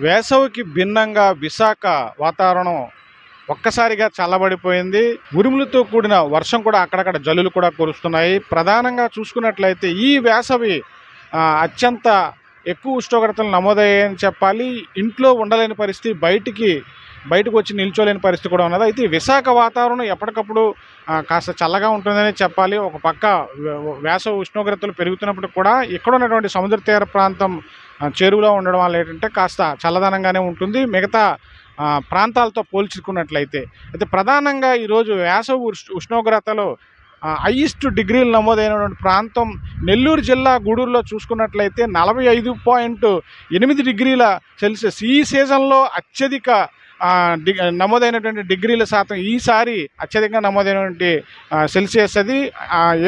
వేసవికి భిన్నంగా విశాఖ వాతావరణం ఒక్కసారిగా చల్లబడిపోయింది. ఉరుములతో కూడిన వర్షం కూడా అక్కడక్కడ జల్లులు కూడా కురుస్తున్నాయి. ప్రధానంగా చూసుకున్నట్లయితే ఈ వేసవి అత్యంత ఎక్కువ ఉష్ణోగ్రతలు నమోదయ్యాయని చెప్పాలి. ఇంట్లో ఉండలేని పరిస్థితి, బయటకు వచ్చి నిల్చోలేని పరిస్థితి కూడా ఉన్నది. అయితే విశాఖ వాతావరణం ఎప్పటికప్పుడు కాస్త చల్లగా ఉంటుందని చెప్పాలి. ఒక పక్క వేసవి ఉష్ణోగ్రతలు పెరుగుతున్నప్పటికి కూడా ఇక్కడ ఉన్నటువంటి సముద్ర తీర ప్రాంతం చెరువులో ఉండడం వల్ల ఏంటంటే కాస్త చల్లదనంగానే ఉంటుంది మిగతా ప్రాంతాలతో పోల్చుకున్నట్లయితే. అయితే ప్రధానంగా ఈరోజు వేసవి ఉష్ణోగ్రతలు హైయెస్ట్ డిగ్రీలు నమోదైనటువంటి ప్రాంతం నెల్లూరు జిల్లా గూడూరులో చూసుకున్నట్లయితే 45.8 డిగ్రీల సెల్సియస్. ఈ సీజన్లో అత్యధిక నమోదైనటువంటి డిగ్రీల శాతం ఈసారి అత్యధికంగా నమోదైనటువంటి సెల్సియస్ అది.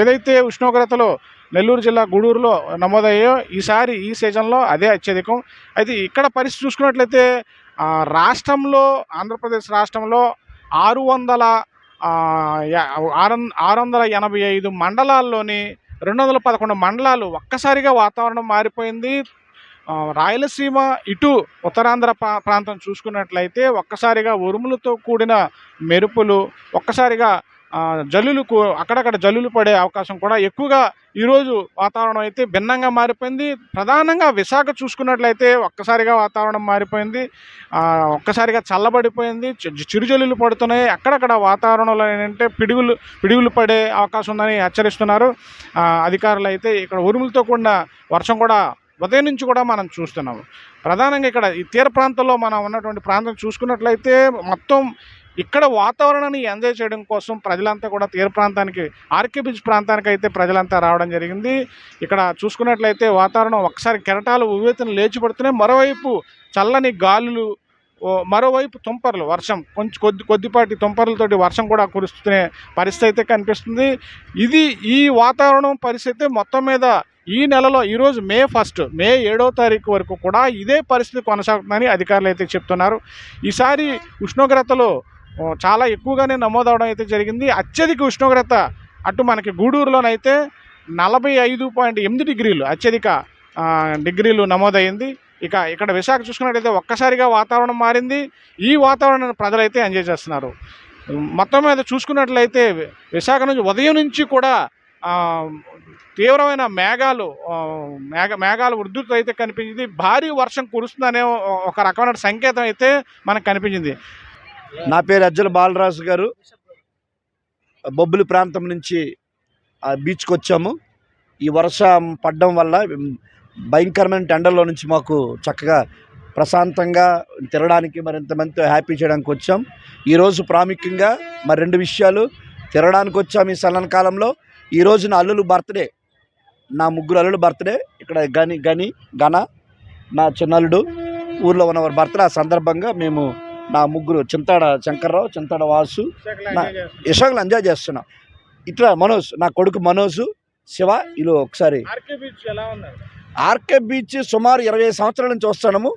ఏదైతే ఉష్ణోగ్రతలు నెల్లూరు జిల్లా గూడూరులో నమోదయ్యాయో ఈసారి ఈ సీజన్లో అదే అత్యధికం. అయితే ఇక్కడ పరిస్థితి చూసుకున్నట్లయితే రాష్ట్రంలో, ఆంధ్రప్రదేశ్ రాష్ట్రంలో 685 మండలాల్లోని 211 మండలాలు ఒక్కసారిగా వాతావరణం మారిపోయింది. రాయలసీమ ఇటు ఉత్తరాంధ్ర ప్రాంతం చూసుకున్నట్లయితే ఒక్కసారిగా ఉరుములతో కూడిన మెరుపులు, ఒక్కసారిగా అక్కడక్కడ జల్లులు పడే అవకాశం కూడా ఎక్కువగా ఈరోజు వాతావరణం అయితే భిన్నంగా మారిపోయింది. ప్రధానంగా విశాఖ చూసుకున్నట్లయితే ఒక్కసారిగా వాతావరణం మారిపోయింది. ఒక్కసారిగా చల్లబడిపోయింది. చిరుజల్లులు పడుతున్నాయి. అక్కడక్కడ వాతావరణంలో ఏంటంటే పిడుగులు పడే అవకాశం ఉందని హెచ్చరిస్తున్నారు అధికారులు. అయితే ఇక్కడ ఉరుములతో కూడిన వర్షం కూడా ఉదయం నుంచి కూడా మనం చూస్తున్నాము. ప్రధానంగా ఇక్కడ ఈ తీర ప్రాంతంలో మనం ఉన్నటువంటి ప్రాంతం చూసుకున్నట్లయితే మొత్తం ఇక్కడ వాతావరణాన్ని ఎంజాయ్ చేయడం కోసం ప్రజలంతా కూడా తీర ప్రాంతానికి, ఆర్కే బీచ్ ప్రాంతానికి అయితే ప్రజలంతా రావడం జరిగింది. ఇక్కడ చూసుకున్నట్లయితే వాతావరణం ఒకసారి కెరటాలు ఉవ్వెత్తున లేచి పడుతున్నాయి. మరోవైపు చల్లని గాలులు, మరోవైపు తుంపర్లు, వర్షం కొద్దిపాటి తుంపర్లతోటి వర్షం కూడా కురుస్తున్న పరిస్థితి అయితే కనిపిస్తుంది. ఈ వాతావరణం పరిస్థితి మొత్తం మీద ఈ నెలలో ఈరోజు మే 7వ తారీఖు వరకు కూడా ఇదే పరిస్థితి కొనసాగుతుందని అధికారులు అయితే చెప్తున్నారు. ఈసారి ఉష్ణోగ్రతలు చాలా ఎక్కువగానే నమోదవడం అయితే జరిగింది. అత్యధిక ఉష్ణోగ్రత అటు మనకి గూడూరులోనైతే 45.8 డిగ్రీలు అత్యధిక డిగ్రీలు నమోదైంది. ఇక్కడ విశాఖ చూసుకున్నట్లయితే ఒక్కసారిగా వాతావరణం మారింది. ఈ వాతావరణాన్ని ప్రజలైతే ఎంజాయ్ చేస్తున్నారు. మొత్తం మీద చూసుకున్నట్లయితే విశాఖ నుంచి ఉదయం నుంచి కూడా తీవ్రమైన మేఘాలు ఉధృతి అయితే కనిపించింది. భారీ వర్షం కురుస్తుందనే ఒక రకమైన సంకేతం అయితే మనకు కనిపించింది. నా పేరు అజ్జల బాలరాజు గారు. బొబ్బిలి ప్రాంతం నుంచి బీచ్కి వచ్చాము. ఈ వర్షం పడడం వల్ల భయంకరమైన ఎండల్లో నుంచి మాకు చక్కగా ప్రశాంతంగా తిరగడానికి, మరింతమందితో హ్యాపీ చేయడానికి వచ్చాం. ఈరోజు ప్రాముఖ్యంగా మరి 2 విషయాలు. తిరగడానికి వచ్చాము ఈ చల్లని కాలంలో. ఈరోజు నా అల్లులు బర్త్డే, నా 3 అల్లుడు బర్త్డే. ఇక్కడ గణ నా చిన్నల్లుడు ఊర్లో ఉన్నవారు బర్త్డే. ఆ సందర్భంగా మేము నా 3 చింతాడ శంకర్రావు, చింతాడ వాసు, విశాఖలో ఎంజాయ్ చేస్తున్నాం. ఇట్లా మనోజ్, నా కొడుకు మనోజు, శివ, వీళ్ళు ఒకసారి. ఆర్కే బీచ్ సుమారు 20 సంవత్సరాల నుంచి వస్తున్నాము.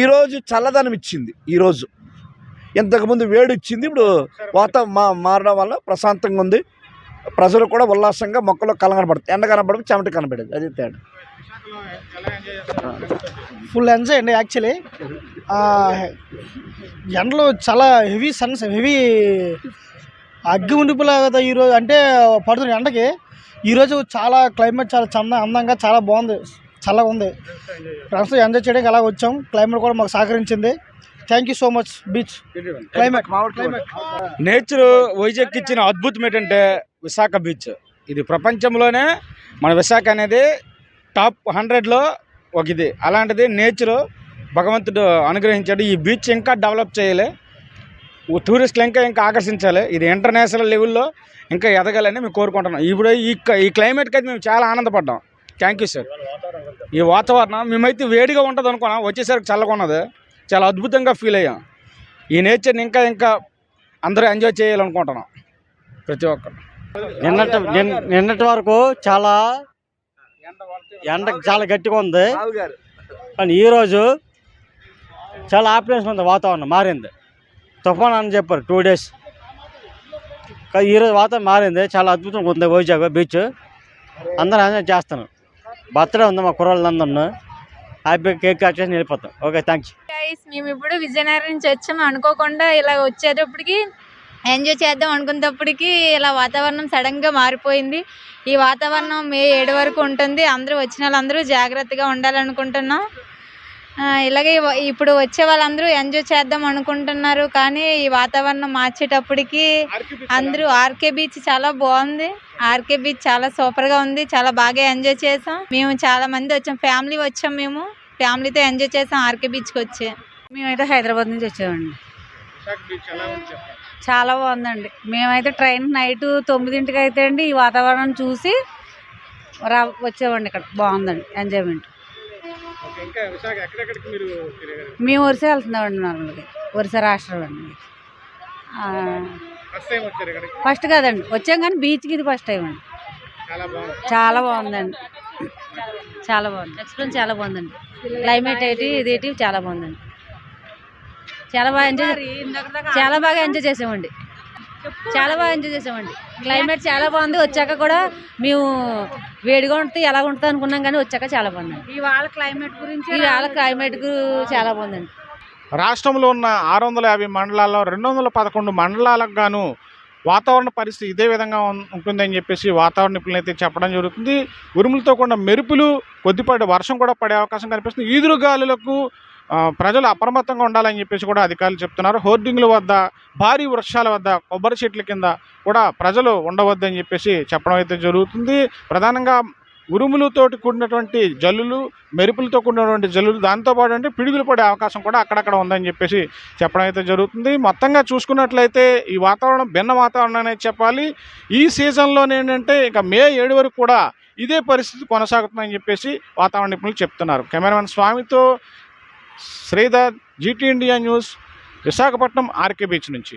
ఈరోజు చల్లదనం ఇచ్చింది. ఈరోజు ఇంతకుముందు వేడి ఇచ్చింది. ఇప్పుడు వాతావరణం మారడం వల్ల ప్రశాంతంగా ఉంది. ప్రజలు కూడా ఉల్లాసంగా మొక్కలో కనబడుతుంది. ఎండ కనబడదు, చెమట కనబడేది. అది తేడా. ఫుల్ ఎంజాయ్ అండి. యాక్చువల్లీ ఎండలు చాలా హెవీ అగ్గి ఉండిపోలే ఈరోజు అంటే పడుతున్న ఎండకి. ఈరోజు చాలా క్లైమేట్ చాలా అందంగా, చాలా బాగుంది, చల్లగా ఉంది. ఫ్రెండ్స్ ఎంజాయ్ చేయడానికి అలా వచ్చాం. క్లైమేట్ కూడా మాకు సహకరించింది. Thank you so much beach climate. Nature Vizag ఇచ్చిన అద్భుతం ఏంటంటే విశాఖ బీచ్. ఇది ప్రపంచంలోనే మన విశాఖ అనేది టాప్ 100లో ఒక ఇది. అలాంటిది నేచరు భగవంతుడు అనుగ్రహించాడు. ఈ బీచ్ ఇంకా డెవలప్ చేయాలి, టూరిస్టులు ఇంకా ఆకర్షించాలి. ఇది ఇంటర్నేషనల్ లెవెల్లో ఇంకా ఎదగాలని మేము కోరుకుంటున్నాం. ఇప్పుడు ఈ క్లైమేట్కి అయితే మేము చాలా ఆనందపడ్డాం. Thank you sir. ఈ వాతావరణం మేమైతే వేడిగా ఉంటుంది అనుకున్నాం, వచ్చేసరికి చల్లగా ఉన్నది. చాలా అద్భుతంగా ఫీల్ అయ్యాం. ఈ నేచర్ని ఇంకా అందరూ ఎంజాయ్ చేయాలనుకుంటున్నాం ప్రతి ఒక్కరు. నిన్నటి వరకు ఎండ చాలా గట్టిగా ఉంది, కానీ ఈరోజు చాలా హ్యాపీనెస్ ఉంది. వాతావరణం మారింది. తుఫాన్ అని చెప్పారు 2 days, కానీ ఈరోజు వాతావరణం మారింది. చాలా అద్భుతంగా ఉంది వైజాగ్ బీచ్. అందరూ ఎంజాయ్ చేస్తున్నాం. బర్త్డే ఉంది మా కుర్రాళ్ళందరూ. హ్యాపీగా కేక్ కట్ చేసి వెళ్ళిపోతాం. Okay, thanks. గైస్, మేము ఇప్పుడు విజయనగరం నుంచి వచ్చాము. అనుకోకుండా ఇలా వచ్చేటప్పటికి ఎంజాయ్ చేద్దాం అనుకునేటప్పటికి ఇలా వాతావరణం సడన్గా మారిపోయింది. ఈ వాతావరణం మే 7 వరకు ఉంటుంది. అందరూ వచ్చిన వాళ్ళందరూ జాగ్రత్తగా ఉండాలనుకుంటున్నాం. ఇలాగే ఇప్పుడు వచ్చే వాళ్ళందరూ ఎంజాయ్ చేద్దాం అనుకుంటున్నారు. కానీ ఈ వాతావరణం మార్చేటప్పటికి అందరూ ఆర్కే బీచ్ చాలా బాగుంది. ఆర్కే బీచ్ చాలా సూపర్గా ఉంది. చాలా బాగా ఎంజాయ్ చేసాం. మేము చాలా మంది వచ్చాం, ఫ్యామిలీ వచ్చాం. మేము ఫ్యామిలీతో ఎంజాయ్ చేసాం. ఆర్కే బీచ్కి వచ్చాం. మేమైతే హైదరాబాద్ నుంచి వచ్చామండి. చాలా బాగుందండి. మేమైతే ట్రైన్ నైట్ 9ంటికి అయితే అండి ఈ వాతావరణం చూసి వచ్చామండి. ఇక్కడ బాగుందండి ఎంజాయ్మెంట్. మేము ఒరిస్సా వెళ్తున్నామండి. నార్మల్గా ఒరిస్సా రాష్ట్రం అండి. ఫస్ట్ కాదండి వచ్చాం, కానీ బీచ్కి ఇది ఫస్ట్ టైం అండి. చాలా బాగుందండి. చాలా బాగుంది. ఎక్స్పీరియన్స్ చాలా బాగుందండి. క్లైమేట్ ఇది చాలా బాగుందండి. చాలా బాగా ఎంజాయ్ చేసామండి. చాలా బాగా ఎంజాయ్ చేసామండి. క్లైమేట్ చాలా బాగుంది. వచ్చాక కూడా మేము వేడిగా ఉంటుంది ఎలా ఉంటుంది అనుకున్నాం, కానీ వచ్చాక చాలా బాగుందండి. ఇవాళ క్లైమేట్ చాలా బాగుందండి. రాష్ట్రంలో ఉన్న 650 మండలాల్లో 211 మండలాలకు గాను వాతావరణ పరిస్థితి ఇదే విధంగా ఉంటుందని చెప్పేసి వాతావరణ నిపుణులు అయితే చెప్పడం జరుగుతుంది. ఉరుములతో కూడిన మెరుపులు, కొద్దిపాటి వర్షం కూడా పడే అవకాశం కనిపిస్తుంది. ఈదురుగాలులకు ప్రజలు అప్రమత్తంగా ఉండాలని చెప్పేసి కూడా అధికారులు చెప్తున్నారు. హోర్డింగ్ల వద్ద, భారీ వృక్షాల వద్ద, కొబ్బరి చెట్ల కింద కూడా ప్రజలు ఉండవద్దని చెప్పేసి చెప్పడం అయితే జరుగుతుంది. ప్రధానంగా ఉరుములతోటి కూడినటువంటి జల్లులు, మెరుపులతో కూడినటువంటి జల్లులు, దాంతోపాటు అంటే పిడుగులు పడే అవకాశం కూడా అక్కడక్కడ ఉందని చెప్పేసి చెప్పడం అయితే జరుగుతుంది. మొత్తంగా చూసుకున్నట్లయితే ఈ వాతావరణం భిన్న వాతావరణం అనేది చెప్పాలి. ఈ సీజన్లోనే ఏంటంటే ఇక మే 7 వరకు కూడా ఇదే పరిస్థితి కొనసాగుతుందని చెప్పేసి వాతావరణ నిపుణులు చెప్తున్నారు. కెమెరామెన్ స్వామితో Sridhar, GT India news, Visakhapatnam RK beach నుంచి.